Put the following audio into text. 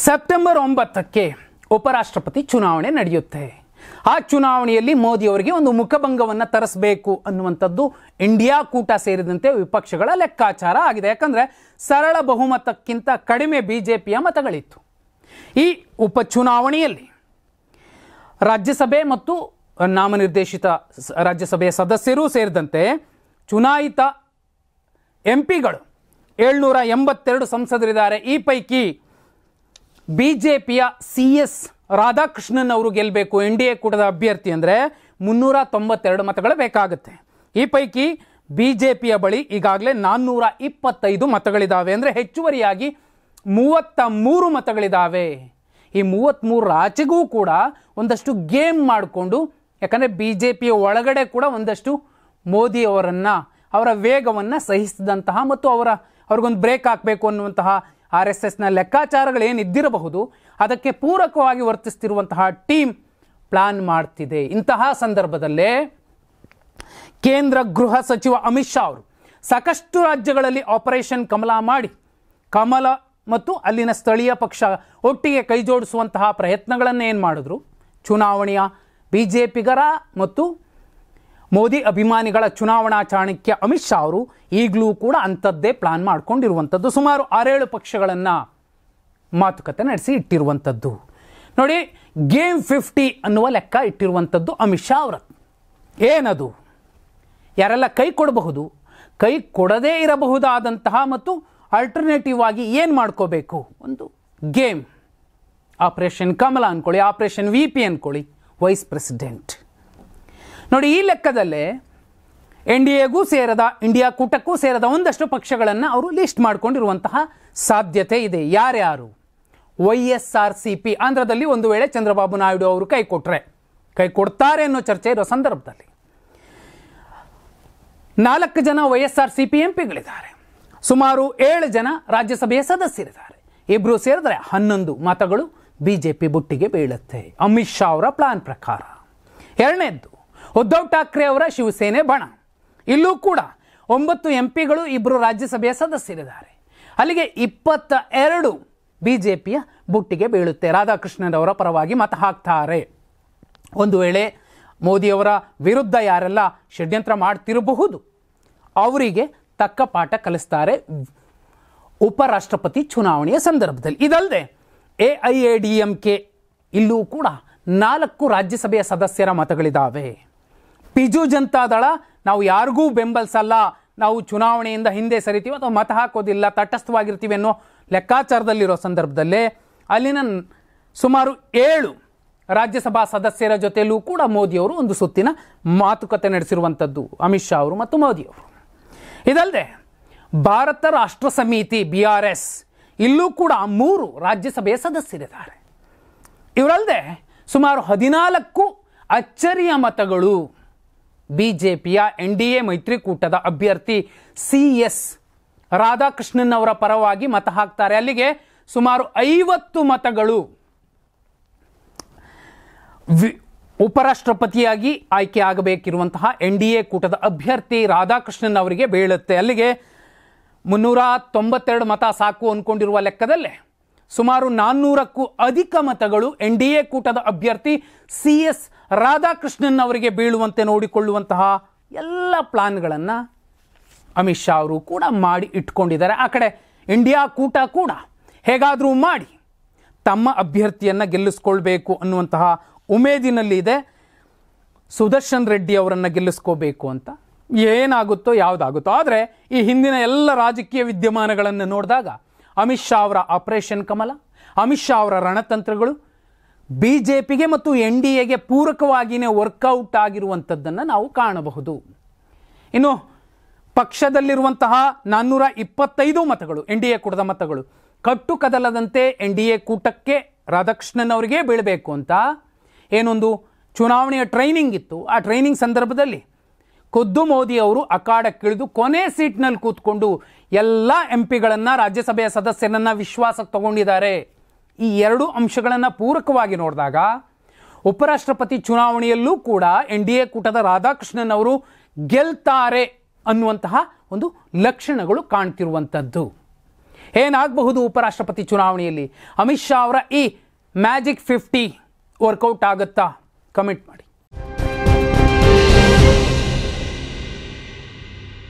September 9ಕ್ಕೆ ಉಪರಾಷ್ಟ್ರಪತಿ ಚುನಾವಣೆ ನಡೆಯುತ್ತೆ. ಆ ಚುನಾವಣೆಯಲ್ಲಿ ಮೋದಿ ಅವರಿಗೆ ಒಂದು ಮುಖಭಂಗವನ್ನು ತರಿಸಬೇಕು ಅನ್ನುವಂಥದ್ದು ಇಂಡಿಯಾ ಕೂಟ ಸೇರಿದಂತೆ ವಿಪಕ್ಷಗಳ ಲೆಕ್ಕಾಚಾರ ಆಗಿದೆ. ಯಾಕಂದರೆ ಸರಳ ಬಹುಮತಕ್ಕಿಂತ ಕಡಿಮೆ ಬಿಜೆಪಿಯ ಮತಗಳಿತ್ತು. ಈ ಉಪಚುನಾವಣೆಯಲ್ಲಿ ರಾಜ್ಯಸಭೆ ಮತ್ತು ನಾಮನಿರ್ದೇಶಿತ ರಾಜ್ಯಸಭೆಯ ಸದಸ್ಯರೂ ಸೇರಿದಂತೆ ಚುನಾಯಿತ ಎಂಪಿಗಳು 782 ಸಂಸದರಿದ್ದಾರೆ. ಈ ಪೈಕಿ ಬಿಜೆಪಿಯ CS ರಾಧಾಕೃಷ್ಣನ್ ಅವರು ಗೆಲ್ಲಬೇಕು, NDA ಕೂಟದ ಅಭ್ಯರ್ಥಿ ಅಂದರೆ 392 ಮತಗಳು ಬೇಕಾಗುತ್ತೆ. ಈ ಪೈಕಿ ಬಿಜೆಪಿಯ ಬಳಿ ಈಗಾಗಲೇ 425 ಮತಗಳಿದ್ದಾವೆ. ಅಂದರೆ ಹೆಚ್ಚುವರಿಯಾಗಿ 33 ಮತಗಳಿದ್ದಾವೆ. ಈ 33 ಆಚೆಗೂ ಕೂಡ ಒಂದಷ್ಟು ಗೇಮ್ ಮಾಡಿಕೊಂಡು, ಯಾಕಂದರೆ ಬಿಜೆಪಿಯ ಒಳಗಡೆ ಕೂಡ ಒಂದಷ್ಟು ಮೋದಿ ಅವರ ವೇಗವನ್ನು ಸಹಿಸಿದಂತಹ ಮತ್ತು ಅವ್ರಿಗೊಂದು ಬ್ರೇಕ್ ಹಾಕಬೇಕು ಅನ್ನುವಂತಹ RSSನ ಲೆಕ್ಕಾಚಾರಗಳೇನಿದ್ದಿರಬಹುದು, ಅದಕ್ಕೆ ಪೂರಕವಾಗಿ ವರ್ತಿಸ್ತಿರುವಂತಹ ಟೀಮ್ ಪ್ಲಾನ್ ಮಾಡ್ತಿದೆ. ಇಂತಹ ಸಂದರ್ಭದಲ್ಲೇ ಕೇಂದ್ರ ಗೃಹ ಸಚಿವ ಅಮಿತ್ ಶಾ ಅವರು ಸಾಕಷ್ಟು ರಾಜ್ಯಗಳಲ್ಲಿ ಆಪರೇಷನ್ ಕಮಲ ಮಾಡಿ ಕಮಲ ಮತ್ತು ಅಲ್ಲಿನ ಸ್ಥಳೀಯ ಪಕ್ಷ ಒಟ್ಟಿಗೆ ಕೈ ಜೋಡಿಸುವಂತಹ ಪ್ರಯತ್ನಗಳನ್ನು ಏನು ಮಾಡಿದ್ರು, ಚುನಾವಣೆಯ ಬಿಜೆಪಿಗರ ಮತ್ತು ಮೋದಿ ಅಭಿಮಾನಿಗಳ ಚುನಾವಣಾ ಚಾಣಕ್ಯ ಅಮಿತ್ ಶಾ ಅವರು ಈಗಲೂ ಕೂಡ ಅಂಥದ್ದೇ ಪ್ಲಾನ್ ಮಾಡ್ಕೊಂಡಿರುವಂಥದ್ದು. ಸುಮಾರು 6-7 ಪಕ್ಷಗಳನ್ನು ಮಾತುಕತೆ ನಡೆಸಿ ಇಟ್ಟಿರುವಂಥದ್ದು. ನೋಡಿ, ಗೇಮ್ 50 ಅನ್ನುವ ಲೆಕ್ಕ ಇಟ್ಟಿರುವಂಥದ್ದು ಅಮಿತ್ ಶಾ ಅವರ. ಏನದು? ಯಾರೆಲ್ಲ ಕೈ ಕೊಡಬಹುದು, ಕೈ ಕೊಡದೇ ಇರಬಹುದಾದಂತಹ ಮತ್ತು ಆಲ್ಟರ್ನೇಟಿವ್ ಆಗಿ ಏನು ಮಾಡ್ಕೋಬೇಕು, ಒಂದು ಗೇಮ್. ಆಪರೇಷನ್ ಕಮಲ ಅಂದ್ಕೊಳ್ಳಿ, ಆಪರೇಷನ್ VP ಅಂದ್ಕೊಳ್ಳಿ, ವೈಸ್ ಪ್ರೆಸಿಡೆಂಟ್. ನೋಡಿ, ಈ ಲೆಕ್ಕದಲ್ಲೇ NDAಗೂ ಸೇರದ, ಇಂಡಿಯಾ ಕೂಟಕ್ಕೂ ಸೇರದ ಒಂದಷ್ಟು ಪಕ್ಷಗಳನ್ನು ಅವರು ಲಿಸ್ಟ್ ಮಾಡ್ಕೊಂಡಿರುವಂತಹ ಸಾಧ್ಯತೆ ಇದೆ. ಯಾರ್ಯಾರು? YSRCP ಆಂಧ್ರದಲ್ಲಿ ಒಂದು ವೇಳೆ ಚಂದ್ರಬಾಬು ನಾಯ್ಡು ಅವರು ಕೈ ಕೊಡ್ತಾರೆ ಅನ್ನೋ ಚರ್ಚೆ ಇರೋ ಸಂದರ್ಭದಲ್ಲಿ 4 ಜನ YSRCP ಎಂಪಿಗಳಿದ್ದಾರೆ. ಸುಮಾರು 7 ಜನ ರಾಜ್ಯಸಭೆಯ ಸದಸ್ಯರಿದ್ದಾರೆ. ಇಬ್ಬರು ಸೇರಿದ್ರೆ 11 ಮತಗಳು ಬಿಜೆಪಿ ಬುಟ್ಟಿಗೆ ಬೀಳುತ್ತೆ ಅಮಿತ್ ಶಾ ಅವರ ಪ್ಲಾನ್ ಪ್ರಕಾರ. ಎರಡನೇದ್ದು, ಉದ್ಧವ್ ಠಾಕ್ರೆ ಅವರ ಶಿವಸೇನೆ ಬಣ. ಇಲ್ಲೂ ಕೂಡ 9 ಎಂಪಿಗಳು, 2 ರಾಜ್ಯಸಭೆಯ ಸದಸ್ಯರಿದ್ದಾರೆ. ಅಲ್ಲಿಗೆ 22 ಬಿಜೆಪಿಯ ಬುಟ್ಟಿಗೆ ಬೀಳುತ್ತೆ. ರಾಧಾಕೃಷ್ಣನ್ ಅವರ ಪರವಾಗಿ ಮತ ಹಾಕ್ತಾರೆ. ಒಂದು ವೇಳೆ ಮೋದಿಯವರ ವಿರುದ್ಧ ಯಾರೆಲ್ಲ ಷಡ್ಯಂತ್ರ ಮಾಡ್ತಿರಬಹುದು, ಅವರಿಗೆ ತಕ್ಕ ಪಾಠ ಕಲಿಸ್ತಾರೆ ಉಪರಾಷ್ಟ್ರಪತಿ ಚುನಾವಣೆಯ ಸಂದರ್ಭದಲ್ಲಿ. ಇದಲ್ಲದೆ AIADMK ಇಲ್ಲೂ ಕೂಡ 4 ರಾಜ್ಯಸಭೆಯ ಸದಸ್ಯರ ಮತಗಳಿದ್ದಾವೆ. ಬಿಜು ಜನತಾದಳ ನಾವು ಯಾರಿಗೂ ಬೆಂಬಲಿಸಲ್ಲ, ನಾವು ಚುನಾವಣೆಯಿಂದ ಹಿಂದೆ ಸರಿತೀವಿ ಅಥವಾ ಮತ ಹಾಕೋದಿಲ್ಲ, ತಟಸ್ಥವಾಗಿರ್ತೀವಿ ಅನ್ನೋ ಲೆಕ್ಕಾಚಾರದಲ್ಲಿರೋ ಸಂದರ್ಭದಲ್ಲೇ ಅಲ್ಲಿನ ಸುಮಾರು 7 ರಾಜ್ಯಸಭಾ ಸದಸ್ಯರ ಜೊತೆಯಲ್ಲೂ ಕೂಡ ಮೋದಿಯವರು ಒಂದು ಸುತ್ತಿನ ಮಾತುಕತೆ ನಡೆಸಿರುವಂಥದ್ದು ಅಮಿತ್ ಶಾ ಅವರು ಮತ್ತು ಮೋದಿಯವರು. ಇದಲ್ಲದೆ ಭಾರತ ರಾಷ್ಟ್ರ ಸಮಿತಿ BRS ಇಲ್ಲೂ ಕೂಡ 3 ರಾಜ್ಯಸಭೆಯ ಸದಸ್ಯರಿದ್ದಾರೆ. ಇವರಲ್ಲದೆ ಸುಮಾರು 14 ಅಚ್ಚರಿಯ ಮತಗಳು ಬಿಜೆಪಿಯ NDA ಮೈತ್ರಿಕೂಟದ ಅಭ್ಯರ್ಥಿ CS ರಾಧಾಕೃಷ್ಣನ್ ಅವರ ಪರವಾಗಿ ಮತ ಹಾಕ್ತಾರೆ. ಅಲ್ಲಿಗೆ ಸುಮಾರು 50 ಮತಗಳು ಉಪರಾಷ್ಟ್ರಪತಿಯಾಗಿ ಆಯ್ಕೆ ಆಗಬೇಕಿರುವಂತಹ NDA ಕೂಟದ ಅಭ್ಯರ್ಥಿ ರಾಧಾಕೃಷ್ಣನ್ ಅವರಿಗೆ ಬೀಳುತ್ತೆ. ಅಲ್ಲಿಗೆ 392 ಮತ ಸಾಕು ಅಂದ್ಕೊಂಡಿರುವ ಲೆಕ್ಕದಲ್ಲೇ ಸುಮಾರು 400ಕ್ಕೂ ಅಧಿಕ ಮತಗಳು NDA ಕೂಟದ ಅಭ್ಯರ್ಥಿ CS ರಾಧಾಕೃಷ್ಣನ್ ಅವರಿಗೆ ಬೀಳುವಂತೆ ನೋಡಿಕೊಳ್ಳುವಂತಹ ಎಲ್ಲ ಪ್ಲಾನ್ಗಳನ್ನು ಅಮಿತ್ ಶಾ ಅವರು ಕೂಡ ಮಾಡಿ ಇಟ್ಕೊಂಡಿದ್ದಾರೆ. ಆ ಕಡೆ ಇಂಡಿಯಾ ಕೂಟ ಕೂಡ ಹೇಗಾದರೂ ಮಾಡಿ ತಮ್ಮ ಅಭ್ಯರ್ಥಿಯನ್ನು ಗೆಲ್ಲಿಸ್ಕೊಳ್ಬೇಕು ಅನ್ನುವಂತಹ ಉಮೇದಿನಲ್ಲಿದೆ. ಸುದರ್ಶನ್ ರೆಡ್ಡಿ ಅವರನ್ನು ಗೆಲ್ಲಿಸ್ಕೋಬೇಕು ಅಂತ. ಏನಾಗುತ್ತೋ ಯಾವುದಾಗುತ್ತೋ. ಆದರೆ ಈ ಹಿಂದಿನ ಎಲ್ಲ ರಾಜಕೀಯ ವಿದ್ಯಮಾನಗಳನ್ನು ನೋಡಿದಾಗ ಅಮಿತ್ ಶಾ ಅವರ ಆಪರೇಷನ್ ಕಮಲ, ಅಮಿತ್ ಶಾ ಅವರ ರಣತಂತ್ರಗಳು ಬಿಜೆಪಿಗೆ ಮತ್ತು NDAಗೆ ಪೂರಕವಾಗಿಯೇ ವರ್ಕೌಟ್ ಆಗಿರುವಂಥದ್ದನ್ನು ನಾವು ಕಾಣಬಹುದು. ಇನ್ನು ಪಕ್ಷದಲ್ಲಿರುವಂತಹ 425 ಮತಗಳು NDA ಕೂಟದ ಮತಗಳು ಕಟ್ಟು ಕದಲದಂತೆ NDA ಕೂಟಕ್ಕೆ ರಾಧಾಕೃಷ್ಣನ್ ಅವರಿಗೆ ಬೀಳಬೇಕು ಅಂತ ಏನೊಂದು ಚುನಾವಣೆಯ ಟ್ರೈನಿಂಗ್ ಇತ್ತು. ಆ ಟ್ರೈನಿಂಗ್ ಸಂದರ್ಭದಲ್ಲಿ ಖುದ್ದು ಮೋದಿ ಅವರು ಅಖಾಡಕ್ಕಿಳಿದು ಕೊನೆ ಸೀಟ್ನಲ್ಲಿ ಕೂತ್ಕೊಂಡು ಎಲ್ಲ ಎಂಪಿಗಳನ್ನು, ರಾಜ್ಯಸಭೆಯ ಸದಸ್ಯರನ್ನು ವಿಶ್ವಾಸಕ್ಕೆ ತಗೊಂಡಿದ್ದಾರೆ. ಈ 2 ಅಂಶಗಳನ್ನು ಪೂರಕವಾಗಿ ನೋಡಿದಾಗ ಉಪರಾಷ್ಟ್ರಪತಿ ಚುನಾವಣೆಯಲ್ಲೂ ಕೂಡ NDA ಕೂಟದ ರಾಧಾಕೃಷ್ಣನ್ ಅವರು ಗೆಲ್ತಾರೆ ಅನ್ನುವಂತಹ ಒಂದು ಲಕ್ಷಣಗಳು ಕಾಣ್ತಿರುವಂಥದ್ದು. ಏನಾಗಬಹುದು ಉಪರಾಷ್ಟ್ರಪತಿ ಚುನಾವಣೆಯಲ್ಲಿ? ಅಮಿತ್ ಶಾ ಅವರ ಈ ಮ್ಯಾಜಿಕ್ 50 ವರ್ಕೌಟ್ ಆಗುತ್ತಾ? ಕಮೆಂಟ್ ಮಾಡಿ.